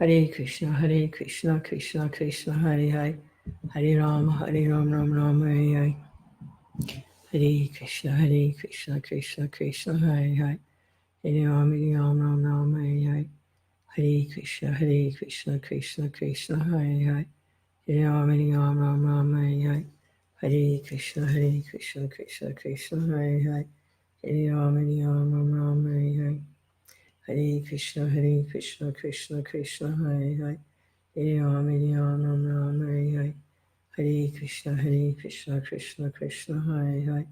Hare Krishna, Krishna Krishna, Hare Hare. Hare Ram, Ram Ram, Hare Hare. Hare Krishna, Krishna Krishna, Hare Hare. Hare Ram, Ram, Hare Hare. Hare Krishna, Krishna Krishna, Hare Hare. Hare Ram, Ram, Hare Hare. Hare Krishna, Krishna Krishna, Hare Hare. Hare Ram, Ram, Hare Hare. Hare Krishna, Krishna Krishna, Hare Hare. Hare Ram, Ram, Hare Hare. Hare Krishna, Krishna Krishna, Hare Hare.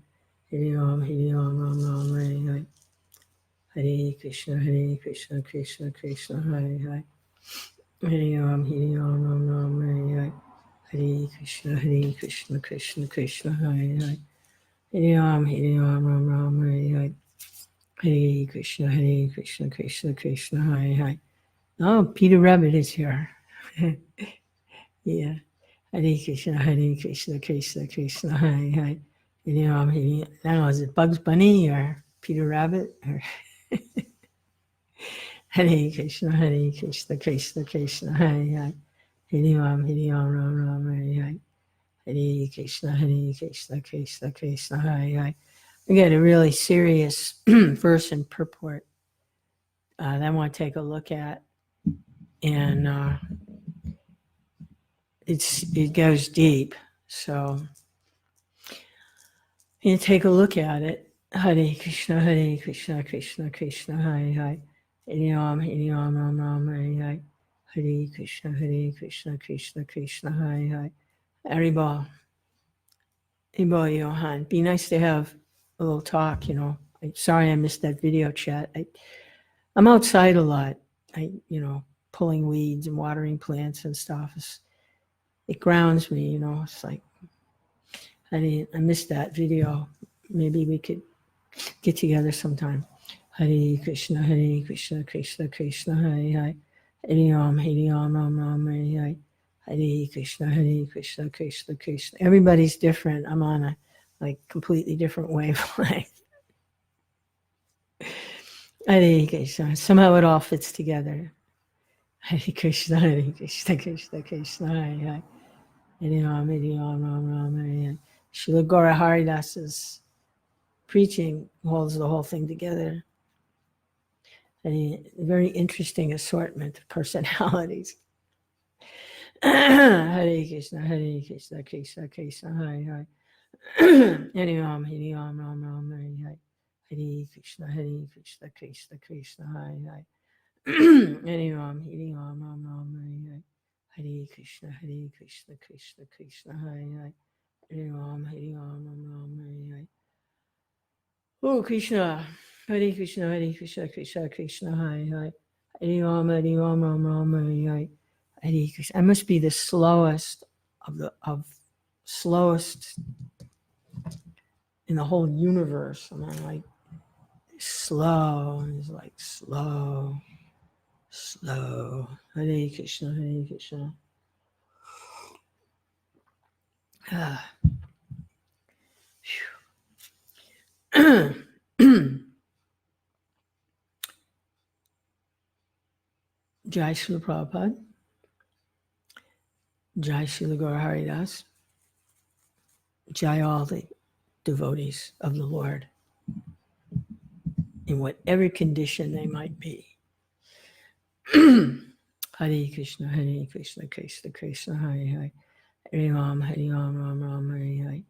Hare Ram, Ram, Hare Hare. Hare Krishna, Krishna Krishna, Hare Hare. Hare Ram, Ram, Hare Hare. Hare Krishna, Krishna Krishna, Hare Hare. Hare Ram, Ram, Hare Hare. Hare Krishna, Krishna Krishna, Hare Hare. Oh, Peter Rabbit is here. Yeah. Hare Krishna, Krishna Krishna, Hare Hare. Hare Ram, I don't know, is it Bugs Bunny or Peter Rabbit? Or Hare Krishna, Krishna Krishna, Hare Hare. Hare Ram, Ram, Hare Hare. Hare Krishna, Krishna Krishna, Hare Hare. We got a really serious verse and purport that I want to take a look at. And it goes deep. So you take a look at it. Hare Krishna, Krishna Krishna, Hare Hare. Hare Ram, Ram, Hare Hare. Hare Krishna, Krishna Krishna, Hare Hare. Haribol. Haribol, Johan. Be nice to have a little talk, Sorry I missed that video chat. I'm outside a lot. Pulling weeds and watering plants and stuff. It grounds me, It's like, I missed that video. Maybe we could get together sometime. Hare Krishna, Krishna Krishna, Hare Hare. Hare Ram, Ram, Hare Hare. Hare Krishna, Krishna Krishna. Everybody's different. I'm on a completely different wavelength. Hare Krishna. Somehow it all fits together. Hare Krishna, Krishna Krishna, Hare Hare. Hare Ram, Ram, Hare Hare. Srila Gaura Haridas's preaching holds the whole thing together. A very interesting assortment of personalities. Hare Krishna, Krishna Krishna, Hare Hare. Hare Ram, Ram, Hare Hare. Hare Krishna, Krishna, Hare Hare. Hare Ram, Ram, Hare Hare. Hare Krishna, Krishna, Hare Hare. Hare Ram, Ram, Hare Hare. Oh Krishna, Hare Krishna, Krishna Krishna, Hare Hare. Hare Ram, Ram, Hare Hare. Hare Krishna. I must be the slowest of slowest in the whole universe. I'm like slow, and it's like slow. Hare Krishna, Krishna. Jai Srila Prabhupada, Jai Srila Gaura Haridas, Jai all the devotees of the Lord in whatever condition they might be. Hare Krishna, Krishna Krishna, Hare Hare. Hare Ram, Ram, Hare Hare.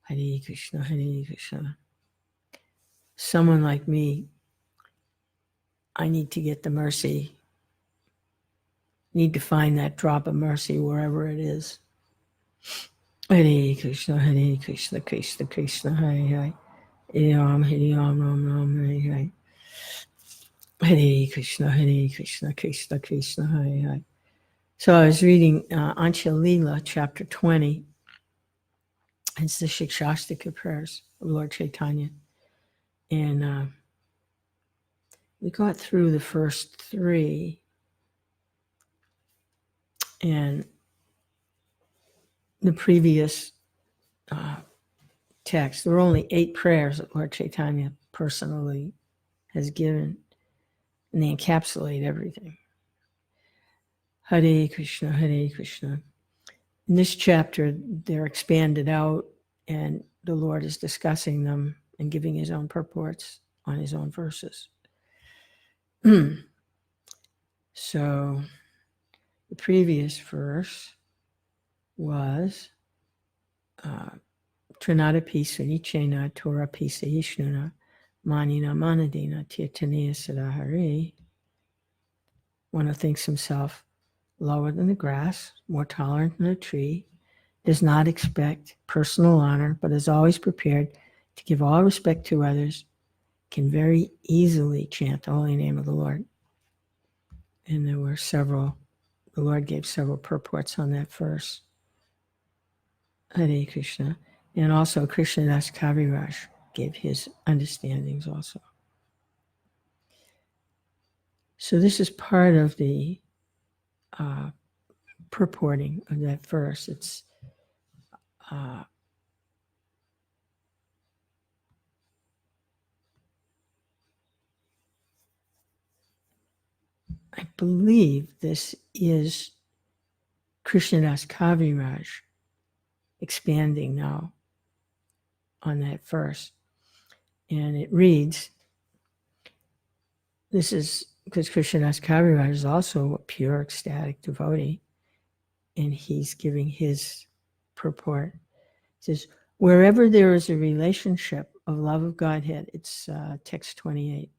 Hare Krishna, Krishna. Someone like me, I need to get the mercy. Need to find that drop of mercy wherever it is. Hare Krishna, Krishna Krishna, Hare Hare. Hare Ram, Ram, Hare Hare. Hare Krishna, Krishna Krishna, Hare Hare. So I was reading Untitled Chapter 20. It's the Shikshastaka prayers of Lord Chaitanya. And we got through the first 3. And the previous text, there were only 8 prayers that Lord Chaitanya personally has given, and they encapsulate everything. Hare Krishna, Hare Krishna. In this chapter, they're expanded out, and the Lord is discussing them and giving his own purports on his own verses. So the previous verse was Trinata Pisa Nichena Torah Pisa Yishnuna Manina Manadina Tirtaniya Sadahari. One who thinks himself lower than the grass, more tolerant than a tree, does not expect personal honor, but is always prepared to give all respect to others, can very easily chant the holy name of the Lord. And there were several, the Lord gave several purports on that verse. Hare Krishna. And also Krishnadas Kaviraj gave his understandings also. So this is part of the purporting of that verse. It's I believe this is Krishnadas Kaviraj expanding now on that verse. And it reads, this is because Krishnadas Kaviraj is also a pure ecstatic devotee, and he's giving his purport. It says, wherever there is a relationship of love of Godhead, it's text 28.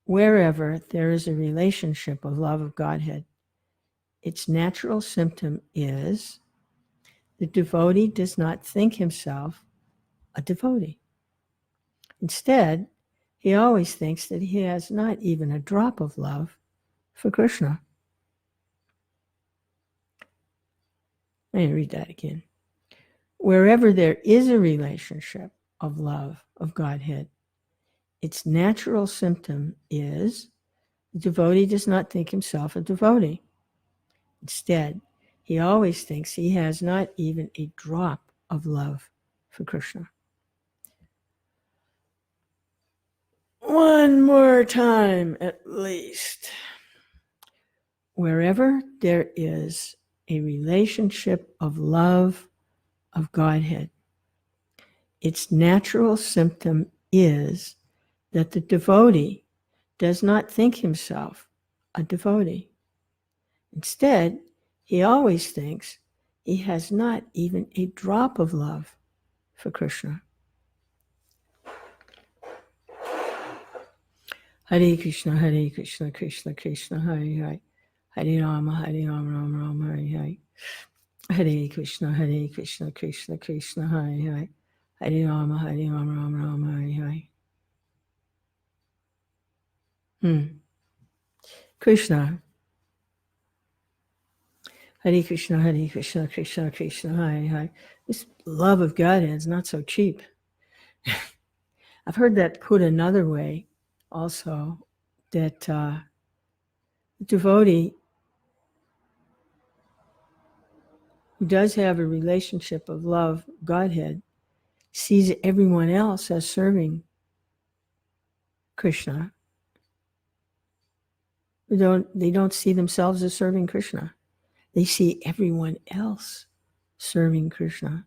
Wherever there is a relationship of love of Godhead, its natural symptom is the devotee does not think himself a devotee. Instead, he always thinks that he has not even a drop of love for Krishna. Let me read that again. Wherever there is a relationship of love of Godhead, its natural symptom is the devotee does not think himself a devotee. Instead, he always thinks he has not even a drop of love for Krishna. One more time at least. Wherever there is a relationship of love of Godhead, its natural symptom is that the devotee does not think himself a devotee. Instead, he always thinks he has not even a drop of love for Krishna. Hare Krishna, Hare Krishna, Krishna Krishna, Hare Hare, Hare Rama, Hare Rama, Rama Rama, Hare Hare. Hare Krishna, Hare Krishna, Krishna Krishna, Hare Hare, Hare Rama, Hare Rama, Rama Rama, Hare Hare. Krishna. Hare Krishna, Hare Krishna, Krishna Krishna, Hare Hare. This love of Godhead is not so cheap. I've heard that put another way also, that the devotee who does have a relationship of love, Godhead, sees everyone else as serving Krishna. They don't see themselves as serving Krishna. They see everyone else serving Krishna.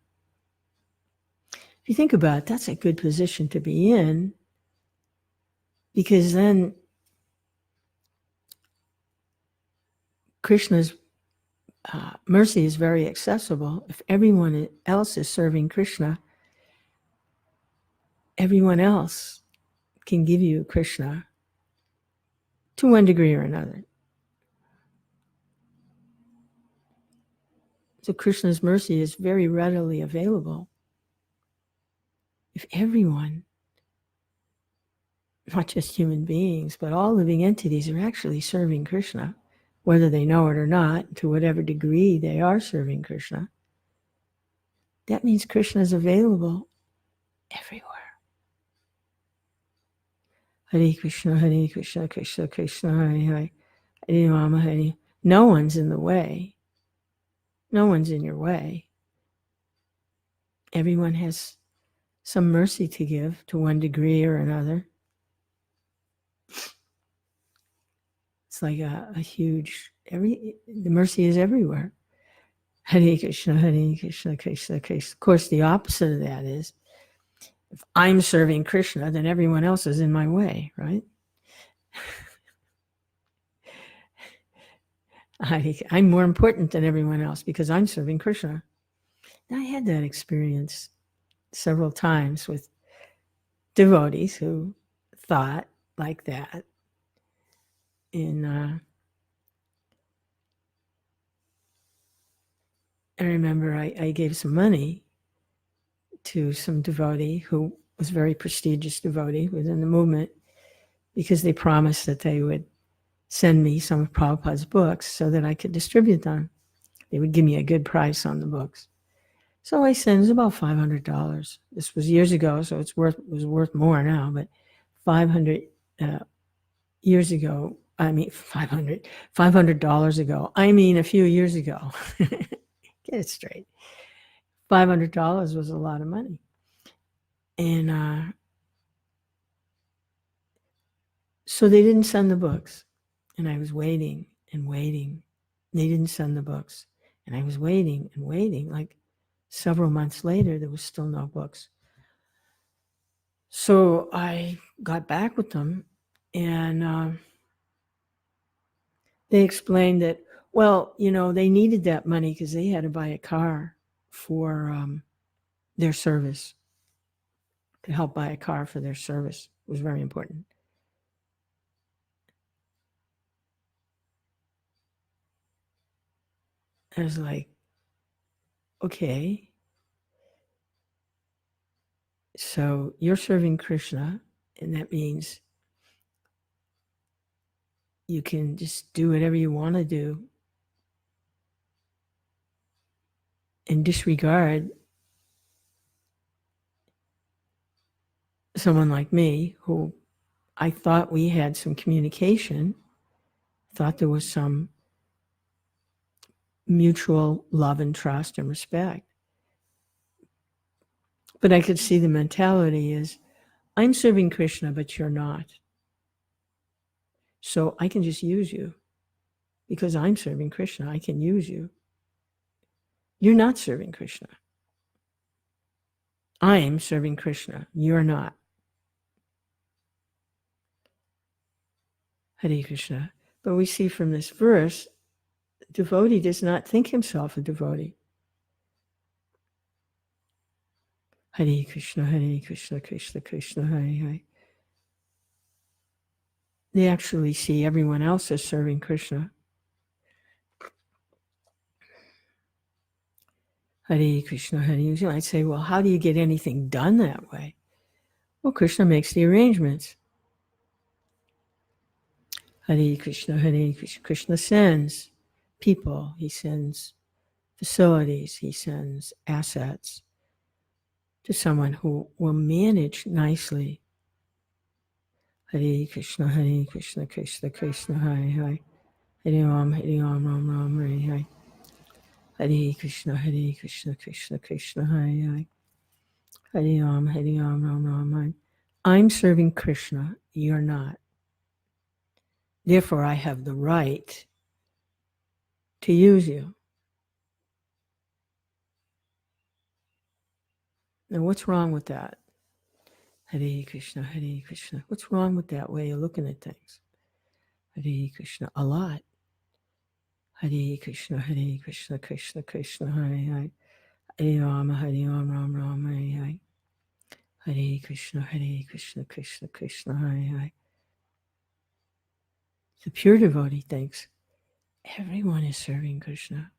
If you think about it, that's a good position to be in, because then Krishna's mercy is very accessible. If everyone else is serving Krishna, everyone else can give you Krishna to one degree or another. So Krishna's mercy is very readily available if everyone, not just human beings, but all living entities, are actually serving Krishna, whether they know it or not, to whatever degree they are serving Krishna. That means Krishna is available everywhere. Hare Krishna, Hare Krishna, Krishna Krishna, Hare Hare, Hare Rama, Hare. No one's in the way. No one's in your way. Everyone has some mercy to give to one degree or another. It's like a huge, the mercy is everywhere. Hare Krishna, Hare Krishna, Krishna, Krishna. Of course, the opposite of that is, if I'm serving Krishna, then everyone else is in my way, right? I'm more important than everyone else because I'm serving Krishna. Now, I had that experience several times with devotees who thought like that. And I remember I gave some money to some devotee who was a very prestigious devotee within the movement because they promised that they would send me some of Prabhupada's books so that I could distribute them. They would give me a good price on the books. So I sent, it was about $500. This was years ago, so it was worth more now, but 500 years ago, I mean, $500 ago, I mean, a few years ago. Get it straight. $500 was a lot of money. And so they didn't send the books. And I was waiting and waiting. They didn't send the books. And I was waiting and waiting. Like several months later, there was still no books. So I got back with them, and they explained that, well, they needed that money because they had to buy a car for their service, to help buy a car for their service. It was very important. I was like, okay, so you're serving Krishna, and that means you can just do whatever you want to do and disregard someone like me, who I thought we had some communication, thought there was some mutual love and trust and respect. But I could see the mentality is, I'm serving Krishna, but you're not. So I can just use you. Because I'm serving Krishna, I can use you. You're not serving Krishna. I'm serving Krishna. You're not. Hare Krishna. But we see from this verse, devotee does not think himself a devotee. Hare Krishna, Hare Krishna, Krishna Krishna, Hare Hare. They actually see everyone else as serving Krishna. Hare Krishna, Hare Krishna. I'd say, well, how do you get anything done that way? Well, Krishna makes the arrangements. Hare Krishna, Hare Krishna. Krishna sends people. He sends facilities. He sends assets to someone who will manage nicely. Hare Krishna, Hare Krishna, Krishna Krishna, Hare Hare. Hare Ram, Ram Ram, Hare Hare. Hare Krishna, Hare Krishna, Krishna Krishna, Hare Hare. Hare Ram, Ram Ram, Hare. I'm serving Krishna. You're not. Therefore, I have the right to use you. Now, what's wrong with that? Hare Krishna, Hare Krishna. What's wrong with that way of looking at things? Hare Krishna, a lot. Hare Krishna, Hare Krishna, Krishna Krishna, Hare Hare. Hare Ram, Ram Ram, Hare Hare. Hare Krishna, Hare Krishna, Krishna Krishna, Hare Hare. The pure devotee thinks everyone is serving Krishna.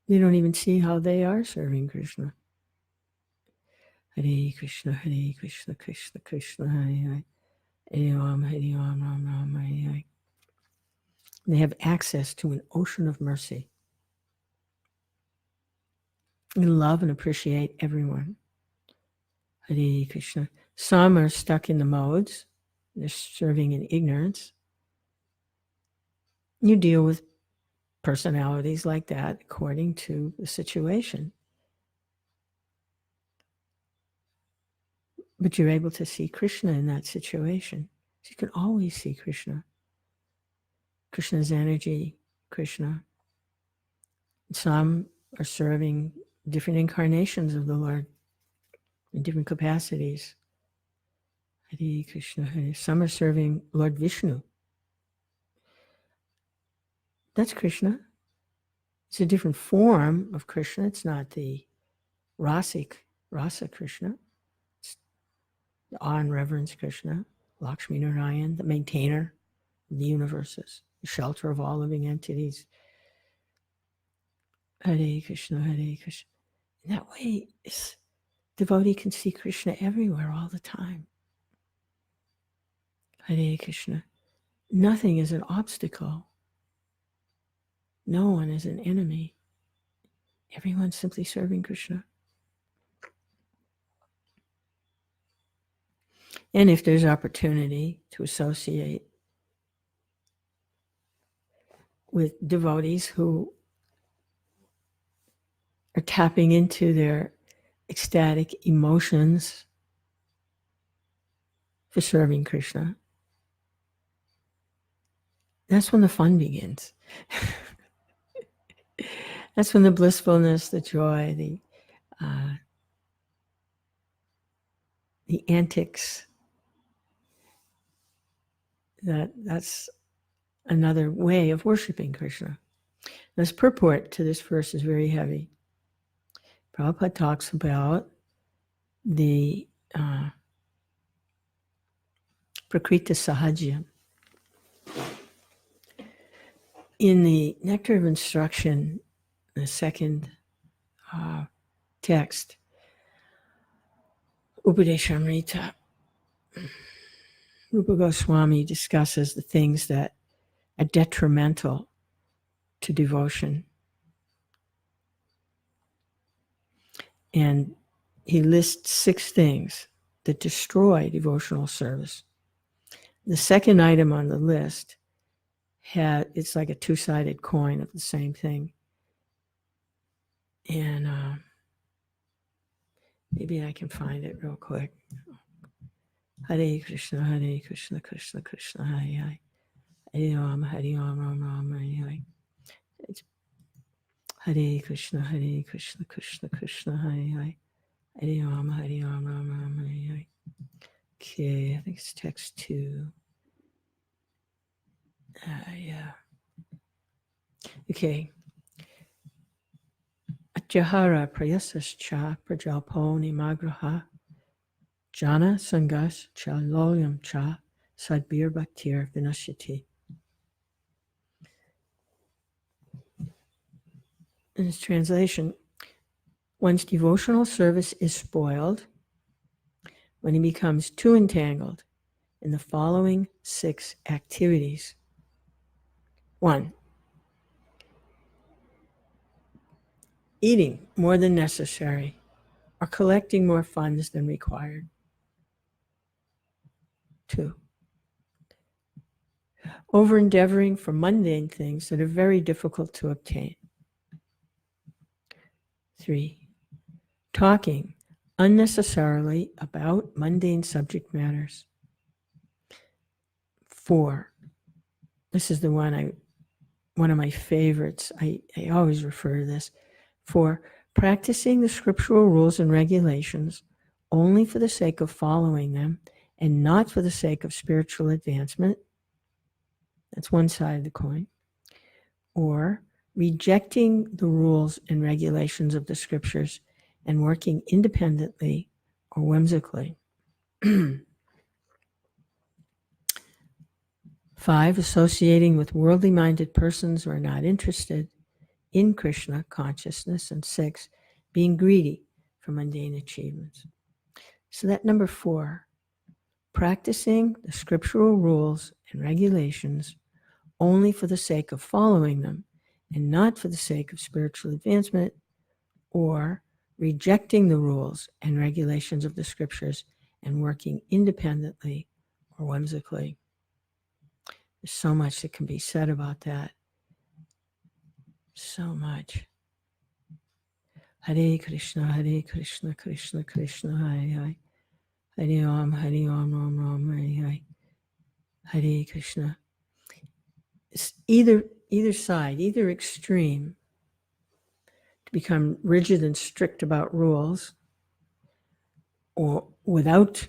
They don't even see how they are serving Krishna. Hare Krishna, Hare Krishna, Krishna Krishna, Hare Hare. Hare Ram, Ram Ram, Hare Hare. They have access to an ocean of mercy. They love and appreciate everyone. Hare Krishna. Some are stuck in the modes. They're serving in ignorance. You deal with personalities like that according to the situation. But you're able to see Krishna in that situation. So you can always see Krishna. Krishna's energy, Krishna. Some are serving different incarnations of the Lord in different capacities. Hare Krishna, Hare. Some are serving Lord Vishnu. That's Krishna. It's a different form of Krishna. It's not the Rasa Krishna. It's the awe and reverence Krishna, Lakshmi Narayan, the maintainer of the universes, the shelter of all living entities. Hare Krishna, Hare Krishna. In that way, devotee can see Krishna everywhere all the time. Hare Krishna. Nothing is an obstacle. No one is an enemy. Everyone's simply serving Krishna. And if there's opportunity to associate with devotees who are tapping into their ecstatic emotions for serving Krishna, that's when the fun begins. That's when the blissfulness, the joy, the antics, that's another way of worshiping Krishna. This purport to this verse is very heavy. Prabhupada talks about the Prakriti Sahajya. In the Nectar of Instruction, the second text, Upadeshamrita, Rupa Goswami discusses the things that are detrimental to devotion. And he lists 6 things that destroy devotional service. The second item on the list it's like a 2-sided coin of the same thing. And maybe I can find it real quick. Hare Krishna, Hare Krishna, Krishna Krishna, Hare Hare. Hare Rama, Hare Rama, Rama Rama, Hare Hare. Hare Krishna, Hare Krishna, Krishna Krishna, Hare Hare. Hare Rama, Hare Rama, Rama Rama, Hare Hare. Okay, I think it's text 2. Yeah. Okay. Ajahara prayasascha prajalpo nimagraha jana sangas cha loyam cha sadbir bhaktir vinashiti. In its translation, one's devotional service is spoiled when he becomes too entangled in the following 6 activities. 1, eating more than necessary or collecting more funds than required. 2, over-endeavoring for mundane things that are very difficult to obtain. 3, talking unnecessarily about mundane subject matters. 4, this is the one of my favorites. I always refer to this. 4, practicing the scriptural rules and regulations only for the sake of following them and not for the sake of spiritual advancement. That's one side of the coin. Or rejecting the rules and regulations of the scriptures and working independently or whimsically. 5, associating with worldly-minded persons who are not interested in Krishna consciousness. And 6, being greedy for mundane achievements. So that number 4, practicing the scriptural rules and regulations only for the sake of following them and not for the sake of spiritual advancement, or rejecting the rules and regulations of the scriptures and working independently or whimsically. There's so much that can be said about that. So much. Hare Krishna, Hare Krishna, Krishna Krishna, Hare Hare. Hare Ram, Hare Ram, Ram Ram, Hare Hare. Hare Krishna. either side, either extreme, to become rigid and strict about rules, or without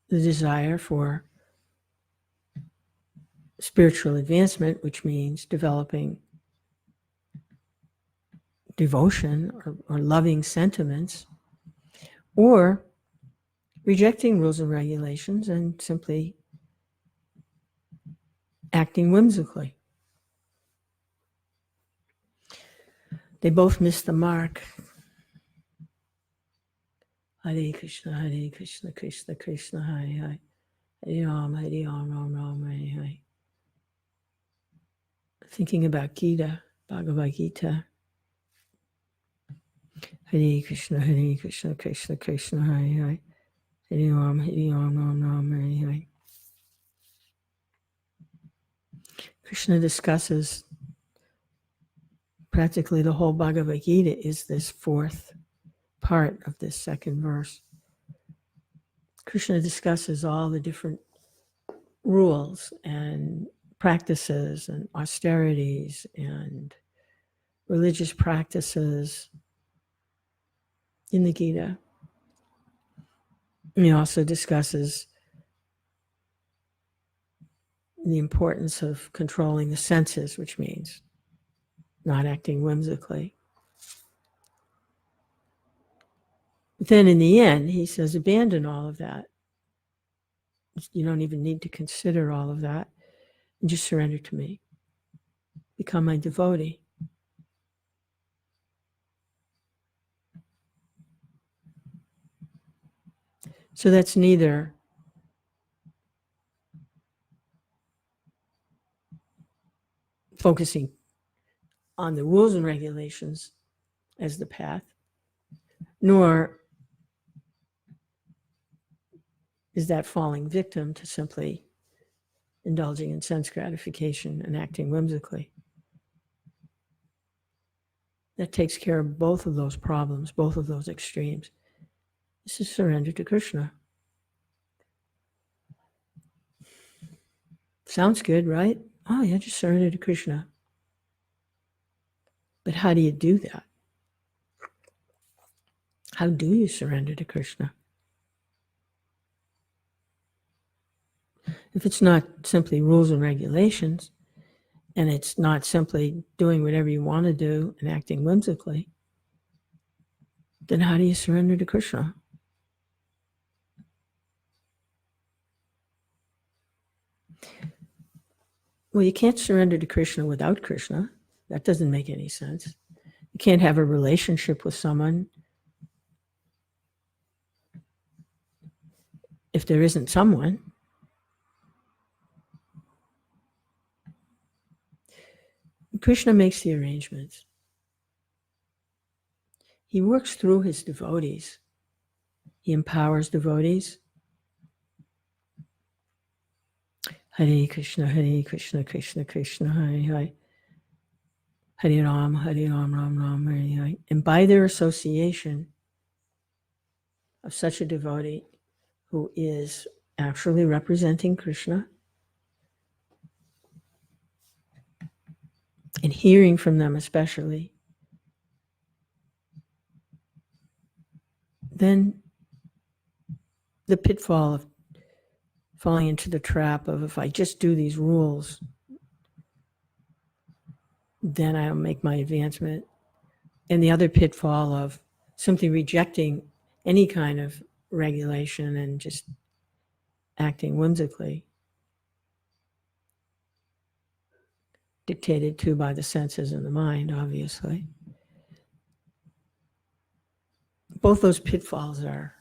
the desire for spiritual advancement, which means developing devotion or loving sentiments, or rejecting rules and regulations and simply acting whimsically. They both miss the mark. Hare Krishna, Krishna Krishna, Hare Hare, Hare Ram, Ram Ram, Hare Hare. Thinking about Gita, Bhagavad Gita. Hare Krishna, Krishna Krishna, Hare Hare, Hare Ram, Ram Ram, Hare Hare. Krishna discusses practically the whole Bhagavad Gita is this fourth part of this second verse. Krishna discusses all the different rules and practices and austerities and religious practices in the Gita. And he also discusses the importance of controlling the senses, which means not acting whimsically. But then in the end, he says, abandon all of that. You don't even need to consider all of that. And just surrender to me. Become my devotee. So that's neither focusing on the rules and regulations as the path, nor is that falling victim to simply indulging in sense gratification and acting whimsically. That takes care of both of those problems, both of those extremes. This is surrender to Krishna. Sounds good, right? Oh, yeah, just surrender to Krishna. But how do you do that? How do you surrender to Krishna? If it's not simply rules and regulations, and it's not simply doing whatever you want to do and acting whimsically, then how do you surrender to Krishna? Well, you can't surrender to Krishna without Krishna. That doesn't make any sense. You can't have a relationship with someone if there isn't someone. Krishna makes the arrangements. He works through his devotees. He empowers devotees. Hare Krishna, Krishna Krishna, Hare Hare. Hare Ram, Ram Ram, Hare Hare. And by their association of such a devotee who is actually representing Krishna and hearing from them especially, then the pitfall of falling into the trap of if I just do these rules, then I'll make my advancement. And the other pitfall of simply rejecting any kind of regulation and just acting whimsically, dictated to by the senses and the mind, obviously. Both those pitfalls are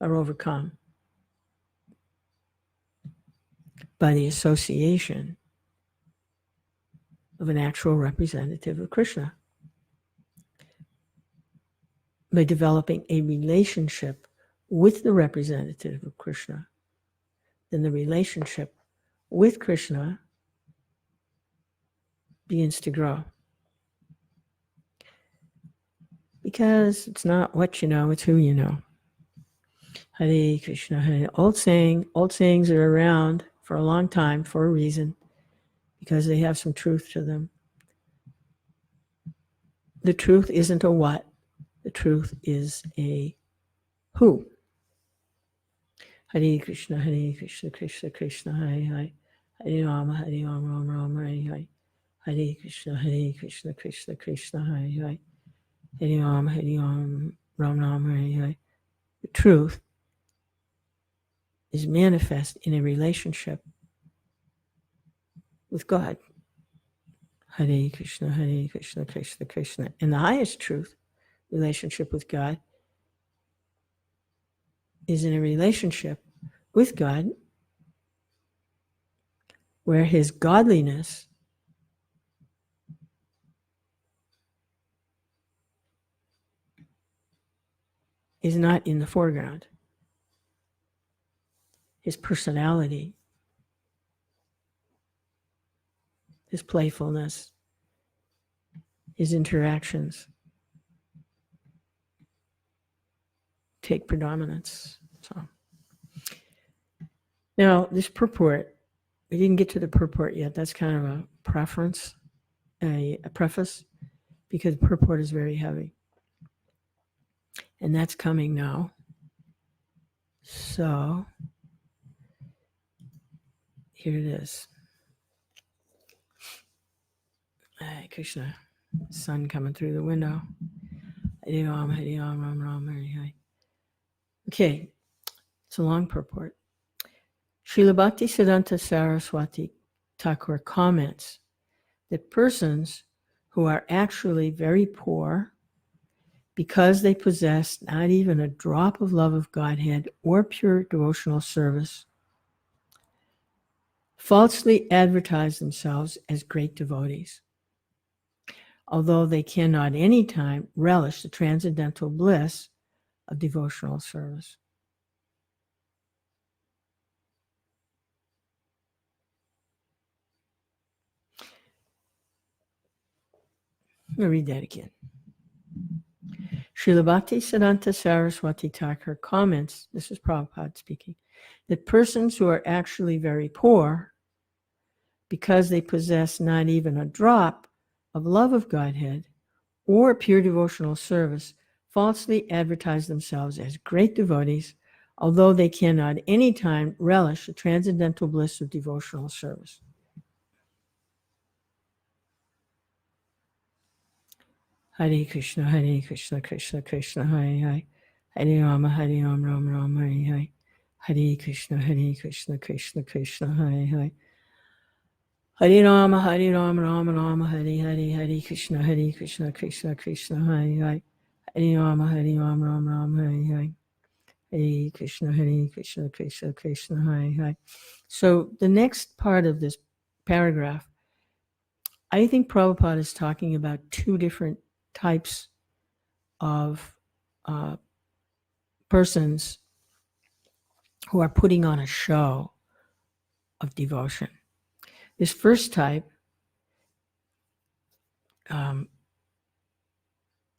overcome by the association of an actual representative of Krishna. By developing a relationship with the representative of Krishna, then the relationship with Krishna begins to grow. Because it's not what you know, it's who you know. Hare Krishna, Hare. Old sayings are around for a long time for a reason, because they have some truth to them. The truth isn't a what, the truth is a who. Hare Krishna, Krishna Krishna, Hare Hare. Hare Rama, Rama, Hare Hare. Hare Krishna, Krishna Krishna, Hare Hare. Hare Rama, Rama, Hare Hare. The truth is manifest in a relationship with God. Hare Krishna, Krishna Krishna. And the highest truth, relationship with God, is in a relationship with God where his godliness is not in the foreground. His personality, his playfulness, his interactions take predominance. So now this purport, we didn't get to the purport yet. That's kind of a preference, a preface, because purport is very heavy. And that's coming now. So here it is. Hare Krishna, sun coming through the window. Hare Ram, Ram Ram, Hare Hare. Okay, it's a long purport. Srila Bhaktisiddhanta Saraswati Thakur comments that persons who are actually very poor, because they possess not even a drop of love of Godhead or pure devotional service, falsely advertise themselves as great devotees, although they cannot any time relish the transcendental bliss of devotional service. I'm going to read that again. Srila Bhaktisiddhanta Saraswati Thakur comments, this is Prabhupada speaking, that persons who are actually very poor, because they possess not even a drop of love of Godhead or pure devotional service, falsely advertise themselves as great devotees, although they cannot any time relish the transcendental bliss of devotional service. Hare Krishna, Krishna Krishna, Hare Hare. Hare Rama, Rama, Hare Hare. Hare Krishna, Krishna Krishna, Hare Hare. Hare Rama, Rama, Hare Hare. Hare Krishna, Krishna Krishna, Hare Hare. Hare Rama, Rama, Hare Hare. Hare Krishna, Krishna Krishna, Hare Hare. So the next part of this paragraph, I think Prabhupada is talking about two different types of persons who are putting on a show of devotion. This first type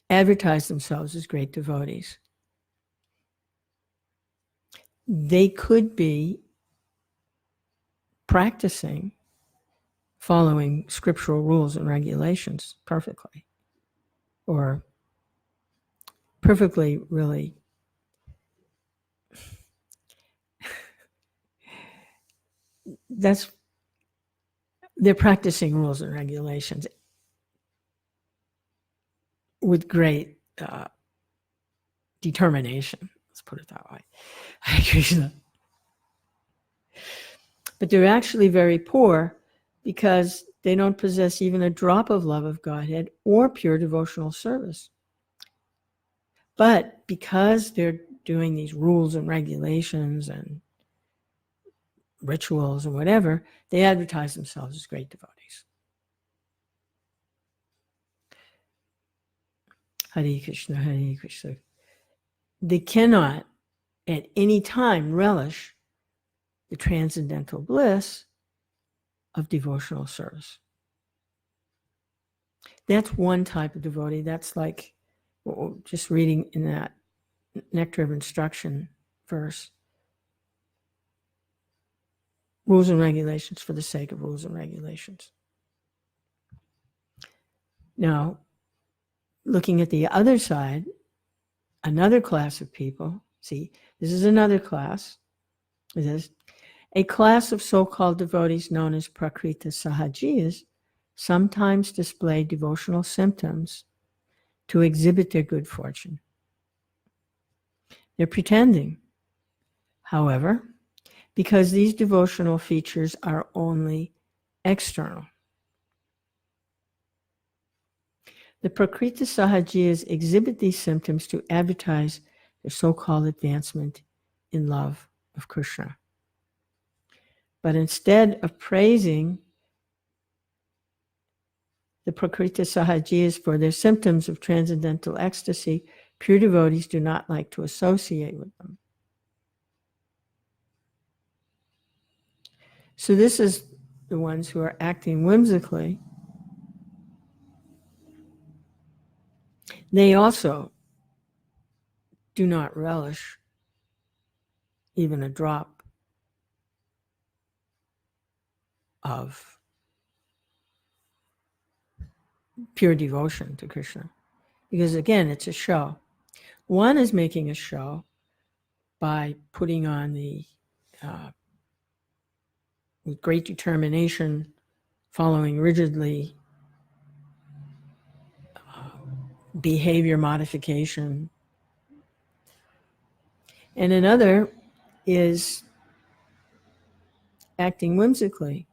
advertise themselves as great devotees. They could be practicing, following scriptural rules and regulations perfectly, or perfectly really they're practicing rules and regulations with great determination. Let's put it that way. Hare Krishna. But they're actually very poor because they don't possess even a drop of love of Godhead or pure devotional service. But because they're doing these rules and regulations and rituals or whatever, they advertise themselves as great devotees. Hare Krishna, Hare Krishna. They cannot at any time relish the transcendental bliss of devotional service. That's one type of devotee. That's like just reading in that Nectar of Instruction verse. rules and regulations for the sake of rules and regulations. Now, looking at the other side, another class of people, see, this is another class. This is a class of so-called devotees known as Prakrita Sahajiyas sometimes display devotional symptoms to exhibit their good fortune. They're pretending, however, because these devotional features are only external. The Prakrita Sahajiyas exhibit these symptoms to advertise their so-called advancement in love of Krishna. But instead of praising the Prakrita Sahajiyas for their symptoms of transcendental ecstasy, pure devotees do not like to associate with them. So this is the ones who are acting whimsically. They also do not relish even a drop of pure devotion to Krishna. Because again, it's a show. One is making a show by putting on the with great determination, following rigidly behavior modification. And another is acting whimsically.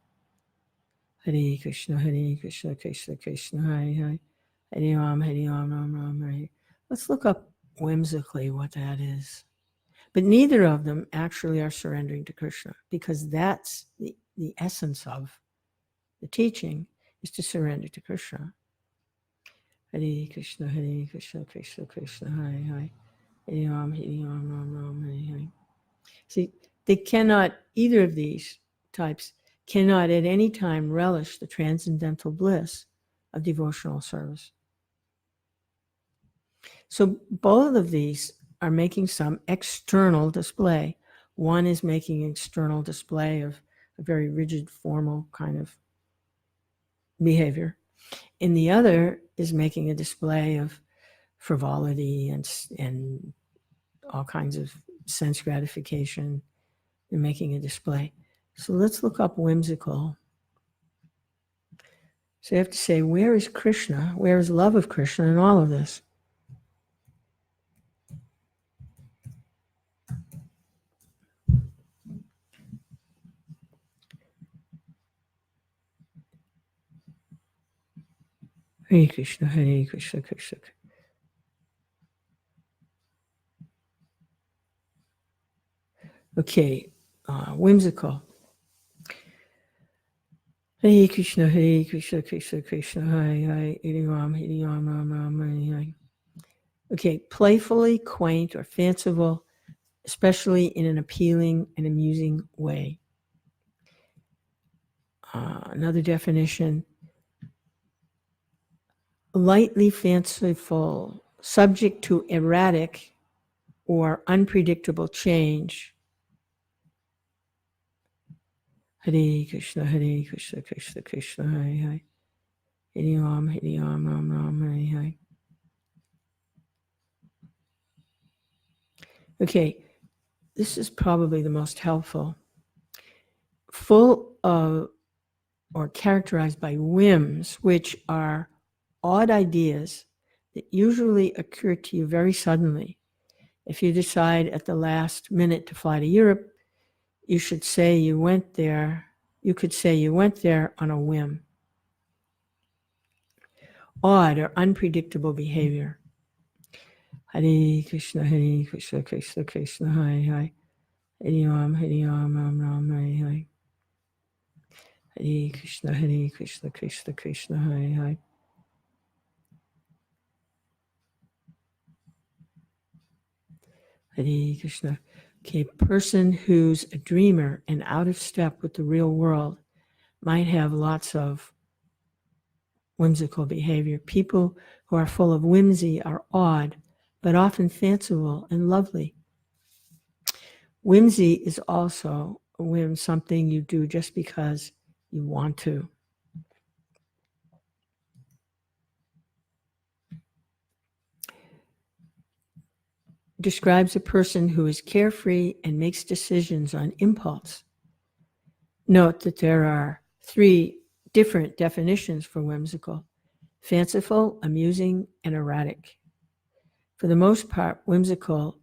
Hare Krishna, Krishna Krishna, Hare Hare, Hare Ram, Ram Ram, Hare. Let's look up whimsically what that is. But neither of them actually are surrendering to Krishna, because that's the essence of the teaching, is to surrender to Krishna. Hare Krishna, Krishna Krishna, Hare Hare, Hare Ram, Ram Ram, Hare Hare. See, they cannot, either of these types cannot at any time relish the transcendental bliss of devotional service. So both of these are making some external display. One is making an external display of a very rigid, formal kind of behavior. And the other is making a display of frivolity and all kinds of sense gratification. They're making a display. So let's look up whimsical. So you have to say, where is Krishna? Where is love of Krishna in all of this? Hare Krishna, Krishna Krishna. Okay, whimsical. Hare Krishna, Krishna Krishna, Hare Hare, Hare Ram, Ram Ram, Hare Hare. Okay, playfully, quaint, or fanciful, especially in an appealing and amusing way. Another definition, lightly fanciful, subject to erratic or unpredictable change. Hare Krishna, Krishna Krishna, Hare Hare, Hare Ram, Ram Ram, Hare Hare. Okay, this is probably the most helpful. Full of or characterized by whims, which are odd ideas that usually occur to you very suddenly. If you decide at the last minute to fly to Europe, you should say you went there. You could say you went there on a whim. Odd or unpredictable behavior. Hare Krishna, Krishna Krishna, Hare Hare, Hare Ram, Ram Ram, Hare Hare. Hare Krishna, Krishna Krishna, Hare Hare. Hare Krishna. Okay, a person who's a dreamer and out of step with the real world might have lots of whimsical behavior. People who are full of whimsy are odd, but often fanciful and lovely. Whimsy is also a whim, something you do just because you want to. Describes a person who is carefree and makes decisions on impulse. Note that there are 3 different definitions for whimsical: fanciful, amusing, and erratic. For the most part, whimsical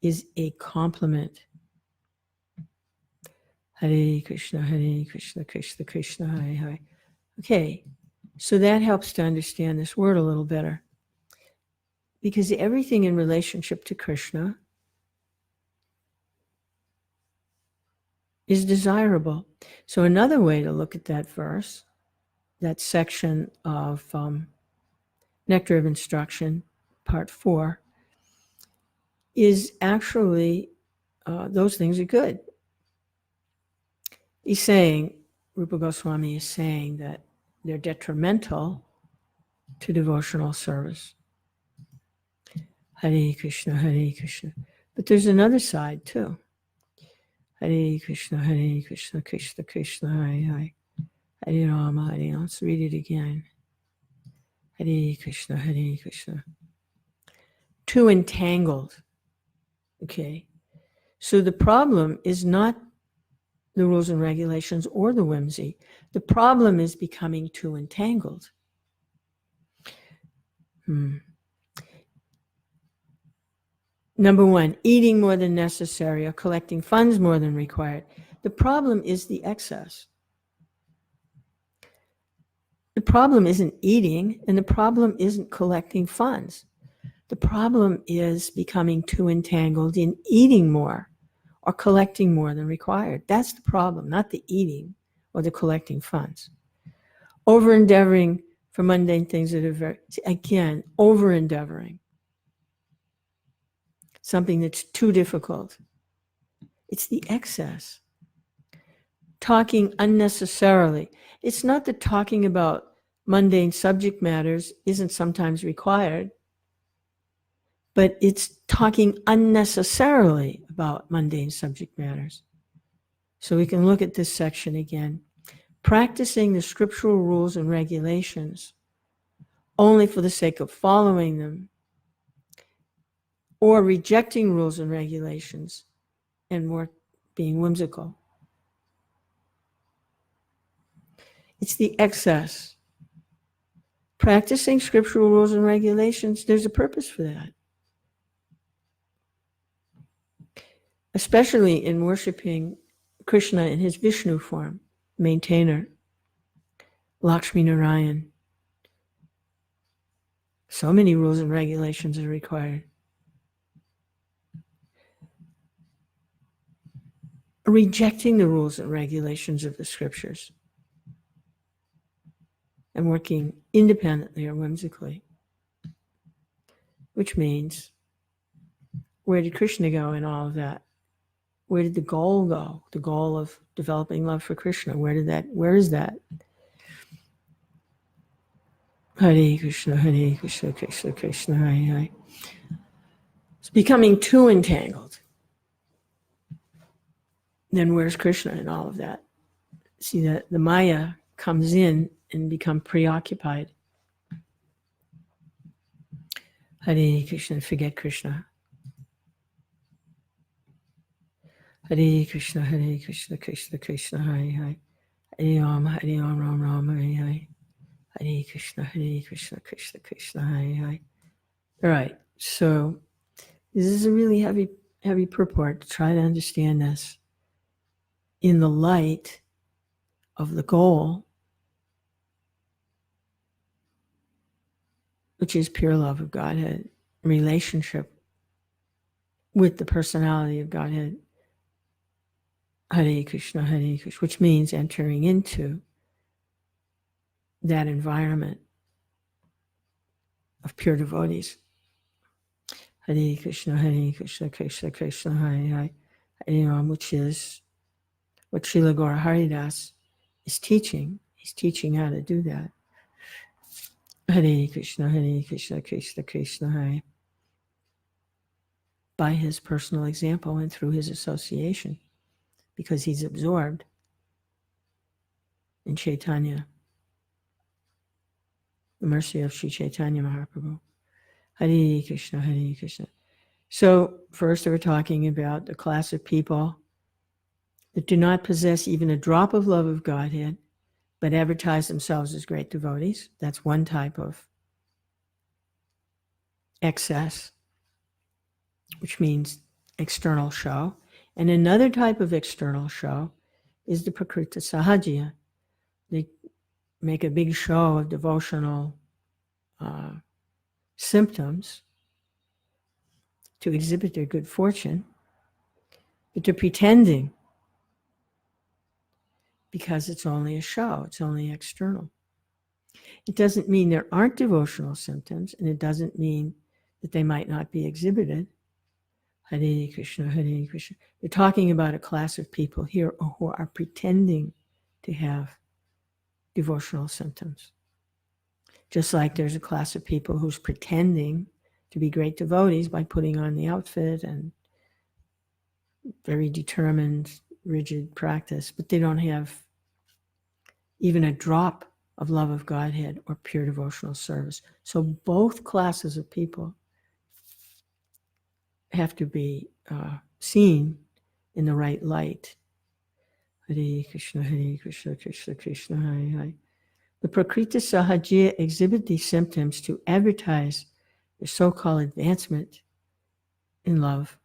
is a compliment. Hare Krishna, Krishna Krishna, Hare Hare. Okay, so that helps to understand this word a little better. Because everything in relationship to Krishna is desirable. So another way to look at that verse, that section of Nectar of Instruction, part 4, is actually those things are good. He's saying, Rupa Goswami is saying that they're detrimental to devotional service. Hare Krishna, Hare Krishna. But there's another side too. Hare Krishna, Krishna Krishna, Hare Hare. Hare Rama, Hare Rama. Let's read it again. Hare Krishna, Hare Krishna. Too entangled. Okay. So the problem is not the rules and regulations or the whimsy. The problem is becoming too entangled. Number 1, eating more than necessary or collecting funds more than required. The problem is the excess. The problem isn't eating, and the problem isn't collecting funds. The problem is becoming too entangled in eating more or collecting more than required. That's the problem, not the eating or the collecting funds. Over-endeavoring for mundane things that are again, over-endeavoring. Something that's too difficult. It's the excess. Talking unnecessarily. It's not that talking about mundane subject matters isn't sometimes required, but it's talking unnecessarily about mundane subject matters. So we can look at this section again. Practicing the scriptural rules and regulations only for the sake of following them, or rejecting rules and regulations and more being whimsical. It's the excess. Practicing scriptural rules and regulations, there's a purpose for that. Especially in worshiping Krishna in his Vishnu form, maintainer, Lakshmi Narayan. So many rules and regulations are required. Rejecting the rules and regulations of the scriptures and working independently or whimsically, which means, where did Krishna go in all of that? Where did the goal go? The goal of developing love for Krishna. Where is that? Hare Krishna, Krishna Krishna, Hare Hare. It's becoming too entangled. Then where's Krishna in all of that? See that the Maya comes in and become preoccupied. Hare Krishna, forget Krishna. Hare Krishna, Krishna Krishna, Hare Hare. Hare Rama, Rama, Hare Hare. Hare Krishna, Krishna Krishna, Hare Hare. All right, so this is a really heavy purport to try to understand this in the light of the goal, which is pure love of Godhead, relationship with the personality of Godhead. Hare Krishna, which means entering into that environment of pure devotees. Hare Krishna, Krishna Krishna, Hare Hare. Hare Rama, which is what Srila Gaura Haridas is teaching. He's teaching how to do that. Hare Krishna, Krishna Krishna, Hare. By his personal example and through his association, because he's absorbed in Chaitanya, the mercy of Sri Chaitanya Mahaprabhu. Hare Krishna, Hare Krishna. So first we're talking about the class of people that do not possess even a drop of love of Godhead, but advertise themselves as great devotees. That's one type of excess, which means external show. And another type of external show is the Prakriti Sahajiya. They make a big show of devotional symptoms to exhibit their good fortune, but they're pretending because it's only a show, it's only external. It doesn't mean there aren't devotional symptoms, and it doesn't mean that they might not be exhibited. Hare Krishna, Hare Krishna. We're talking about a class of people here who are pretending to have devotional symptoms. Just like there's a class of people who's pretending to be great devotees by putting on the outfit and very determined, rigid practice, but they don't have even a drop of love of Godhead or pure devotional service. So both classes of people have to be seen in the right light. Hare Krishna, Hare Krishna, Krishna Krishna, Hare Hare. The Prakriti Sahajiya exhibit these symptoms to advertise their so-called advancement in love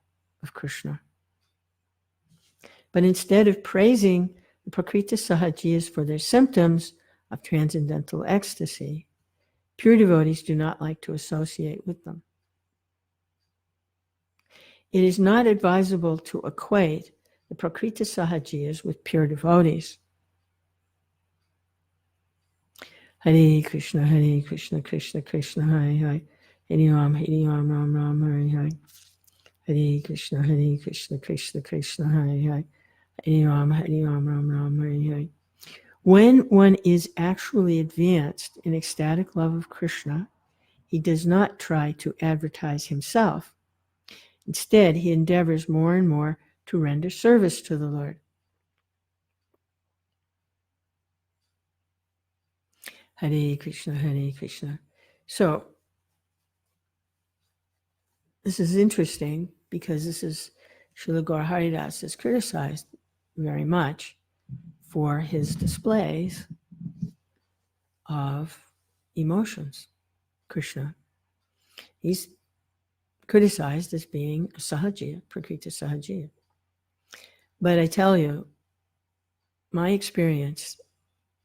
of Krishna. But instead of praising the Prakriti Sahajiyas for their symptoms of transcendental ecstasy, pure devotees do not like to associate with them. It is not advisable to equate the Prakriti Sahajiyas with pure devotees. Hare Krishna, Hare Krishna, Krishna Krishna, Hare Hare. Hare Ram, Ram Ram, Hare Hare. Hare Krishna, Krishna Krishna, Hare Hare. Hare Ram, Ram Ram, Hare Hare. When one is actually advanced in ecstatic love of Krishna, he does not try to advertise himself. Instead, he endeavors more and more to render service to the Lord. Hare Krishna, Hare Krishna. So, this is interesting because this is Srila Gaur Haridas is criticized very much for his displays of emotions. Krishna, he's criticized as being a Sahajiya, Prakriti Sahajiya. But I tell you, my experience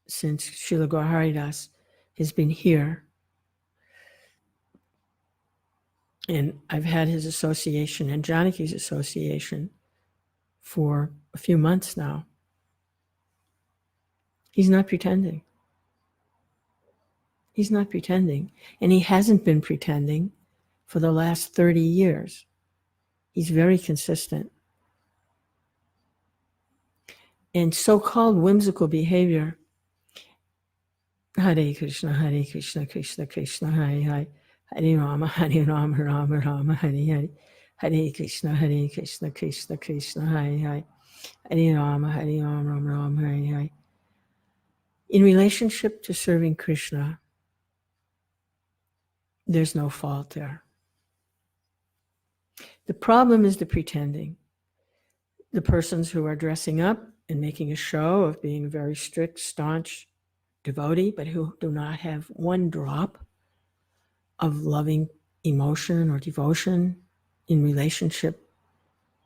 since Srila Gaur Haridas has been here, and I've had his association and Janaki's association for a few months now. He's not pretending. He's not pretending. And he hasn't been pretending for the last 30 years. He's very consistent. And so-called whimsical behavior, Hare Krishna, Krishna Krishna, Hare Hare. Hare Rama, Rama Rama, Hare Hare. Hare Krishna, Krishna Krishna, Hare Hare. Hare Rama, Rama Rama, Hare Hare. In relationship to serving Krishna, there's no fault there. The problem is the pretending. The persons who are dressing up and making a show of being a very strict, staunch devotee, but who do not have one drop of loving emotion or devotion in relationship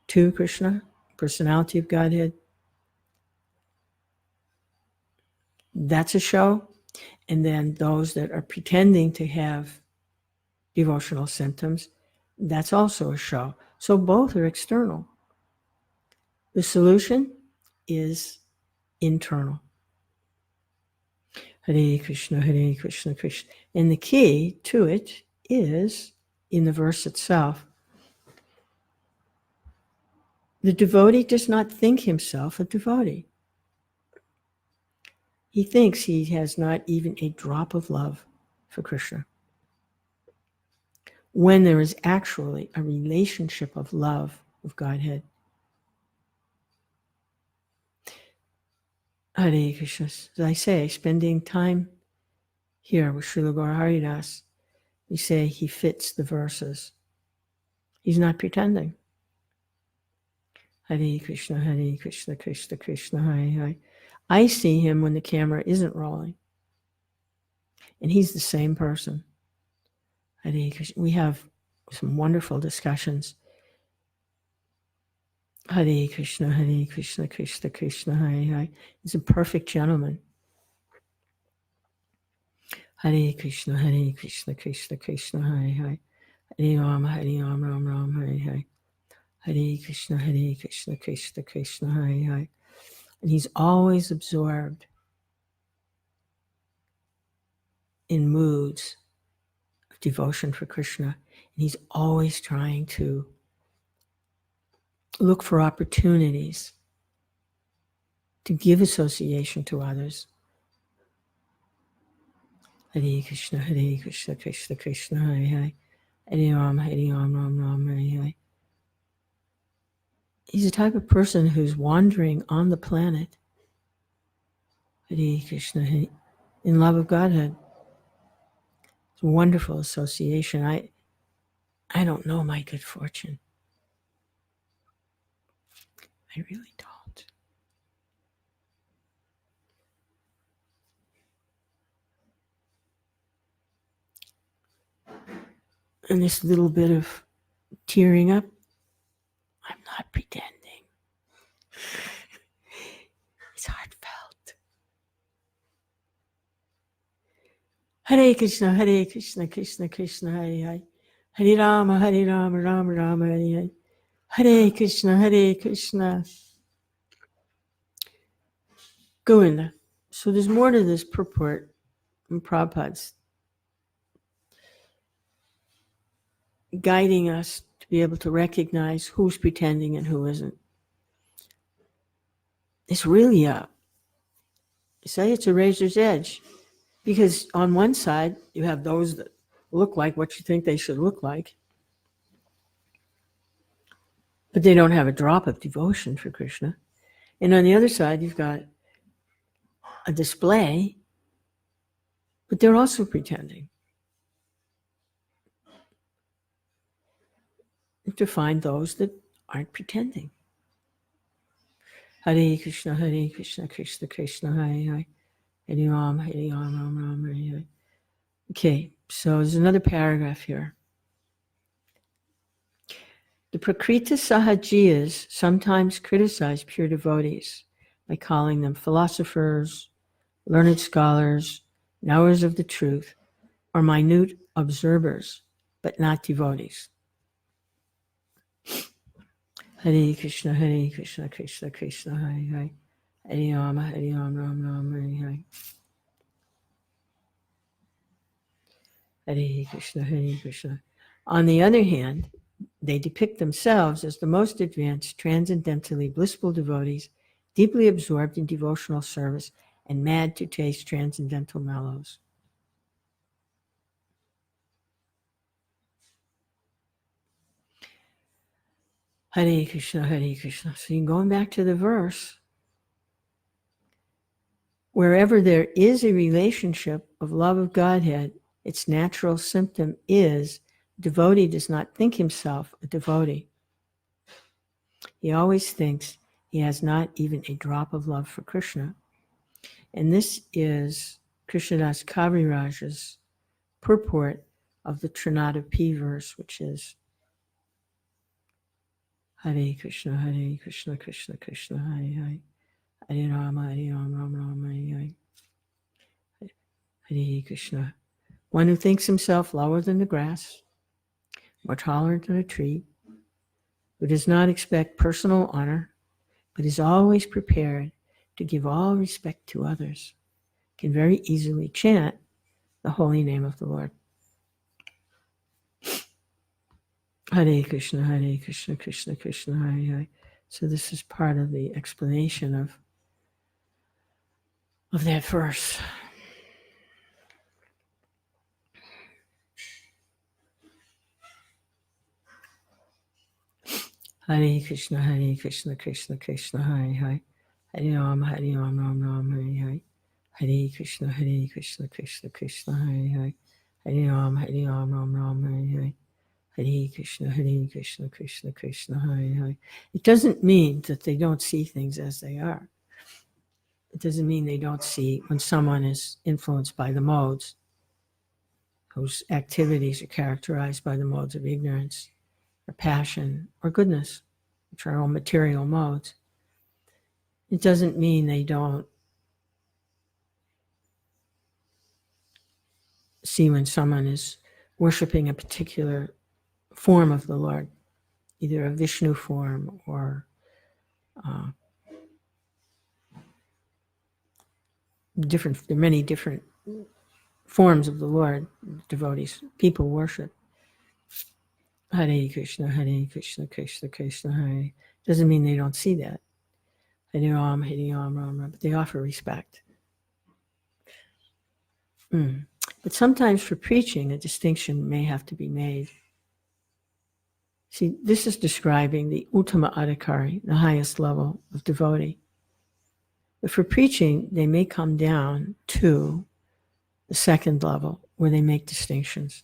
to Krishna, personality of Godhead. That's a show. And then those that are pretending to have devotional symptoms, that's also a show. So both are external. The solution is internal. Hare Krishna, Krishna. And the key to it is in the verse itself. The devotee does not think himself a devotee. He thinks he has not even a drop of love for Krishna, when there is actually a relationship of love of Godhead. Hare Krishna. As I say, spending time here with Srila Gaura Haridas, we say he fits the verses. He's not pretending. Hare Krishna, Krishna Krishna, Hare Hare. I see him when the camera isn't rolling. And he's the same person. Hare Krishna. We have some wonderful discussions. Hare Krishna, Krishna Krishna, Hare Hare. He's a perfect gentleman. Hare Krishna, Krishna Krishna, Hare Hare. Hare Rama, Ram Ram, Hare Hare. Hare Krishna, Krishna Krishna, Hare Hare. And he's always absorbed in moods of devotion for Krishna. And he's always trying to look for opportunities to give association to others. Hare Krishna, Krishna Krishna, Hare Hare. Hare Ram, Ram Ram, Hare Hare. He's the type of person who's wandering on the planet, Hare Krishna, in love of Godhead. It's a wonderful association. I don't know my good fortune. I really don't. And this little bit of tearing up, I'm not pretending. It's heartfelt. Hare Krishna, Krishna Krishna, Hare Hare. Hare Rama, Rama Rama, Hare Hare. Hare Krishna. Govinda. So there's more to this purport in Prabhupada's guiding us to be able to recognize who's pretending and who isn't. It's really it's a razor's edge, because on one side you have those that look like what you think they should look like, but they don't have a drop of devotion for Krishna. And on the other side you've got a display, but they're also pretending. You have to find those that aren't pretending. Hare Krishna, Krishna Krishna, Hare Hare. Hare Ram, Ram Ram, Hare Hare. Okay, so there's another paragraph here. The Prakrita Sahajiyas sometimes criticize pure devotees by calling them philosophers, learned scholars, knowers of the truth, or minute observers, but not devotees. Hare Krishna, Krishna Krishna, Hare Hare. Hare Rama, Ram Ram, Hare Hare. Hare Krishna, Krishna. On the other hand, they depict themselves as the most advanced, transcendentally blissful devotees, deeply absorbed in devotional service and mad to taste transcendental mellows. Hare Krishna, Krishna. So you're going back to the verse. Wherever there is a relationship of love of Godhead, its natural symptom is devotee does not think himself a devotee. He always thinks he has not even a drop of love for Krishna. And this is Krishnadas Kaviraj's purport of the Trinada P verse, which is Hare Krishna, Krishna Krishna, Hare Hare. Hare Rama, Ram Ram, Hare Hare. Hare Krishna. One who thinks himself lower than the grass, more tolerant than a tree, who does not expect personal honor, but is always prepared to give all respect to others, can very easily chant the holy name of the Lord. Hare Krishna, Krishna Krishna, Hare Hare. So this is part of the explanation of that verse. Hare Krishna, Krishna Krishna, Hare Hare. Hare Ram, Ram Ram, Hare Hare. Hare Krishna, Krishna Krishna, Hare Hare. Hare Ram, Ram Ram, Hare Hare. Hare Krishna, Krishna Krishna, Hare Hare. It doesn't mean that they don't see things as they are. It doesn't mean they don't see when someone is influenced by the modes, whose activities are characterized by the modes of ignorance, or passion, or goodness, which are all material modes. It doesn't mean they don't see when someone is worshiping a particular form of the Lord, either a Vishnu form or there are many different forms of the Lord devotees, people worship. Hare Krishna, Krishna Krishna, Hare. Doesn't mean they don't see that. Hare Ram, Ram Ram, but they offer respect. But sometimes for preaching, a distinction may have to be made. See, this is describing the Uttama Adhikari, the highest level of devotee. But for preaching, they may come down to the second level where they make distinctions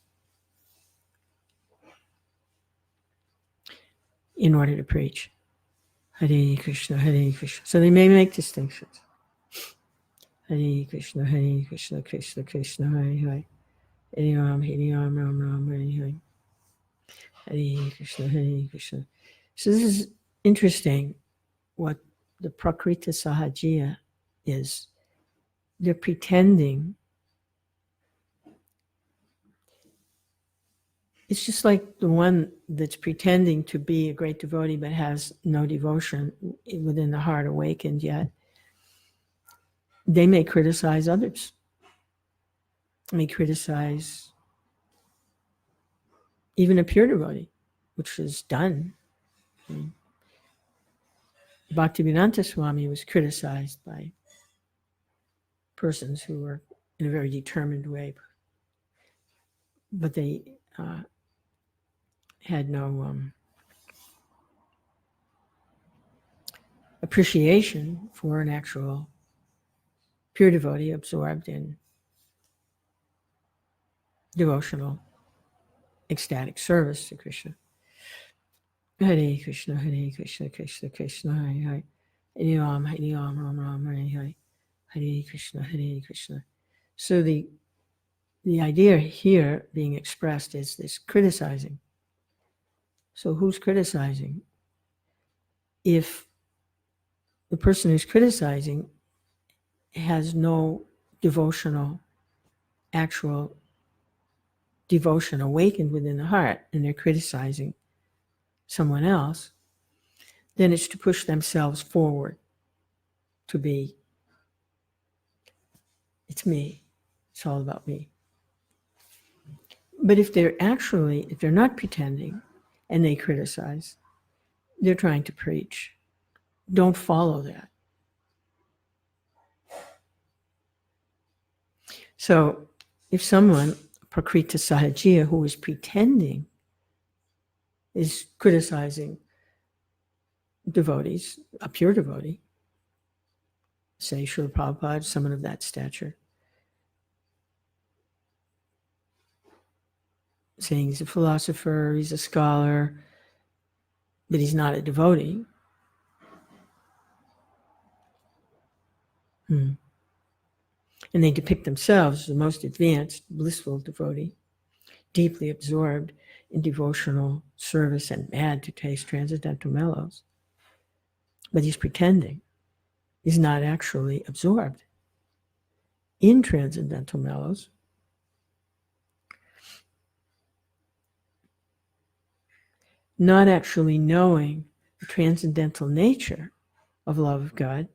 in order to preach. Hare Krishna, Krishna. So they may make distinctions. Hare Krishna, Krishna Krishna, Hare Hare. Hare Ram, Ram Ram, Hare Hare. Hare Krishna, Krishna. So this is interesting what the Prakriti Sahajiya is. They're pretending. It's just like the one that's pretending to be a great devotee but has no devotion within the heart awakened yet. They may criticize others. They may criticize even a pure devotee, which is done. Bhaktivedanta Swami was criticized by persons who were in a very determined way, but they had no appreciation for an actual pure devotee absorbed in devotional, ecstatic service to Krishna. Hare Krishna, Krishna Krishna, Hare Hare. Hare Ram, Ram Ram, Hare Hare. Hare Krishna, Krishna. So the idea here being expressed is this criticizing. So who's criticizing? If the person who's criticizing has no devotional, actual devotion awakened within the heart, and they're criticizing someone else, then it's to push themselves forward to be, it's me, it's all about me. But if they're not pretending and they criticize, they're trying to preach. Don't follow that. So if someone, Prakriti Sahajiya, who is pretending, is criticizing devotees, a pure devotee, say Srila Prabhupada, someone of that stature, saying he's a philosopher, he's a scholar, but he's not a devotee. And they depict themselves as the most advanced, blissful devotee, deeply absorbed in devotional service and mad to taste transcendental mellows. But he's pretending. He's not actually absorbed in transcendental mellows. Not actually knowing the transcendental nature of love of God,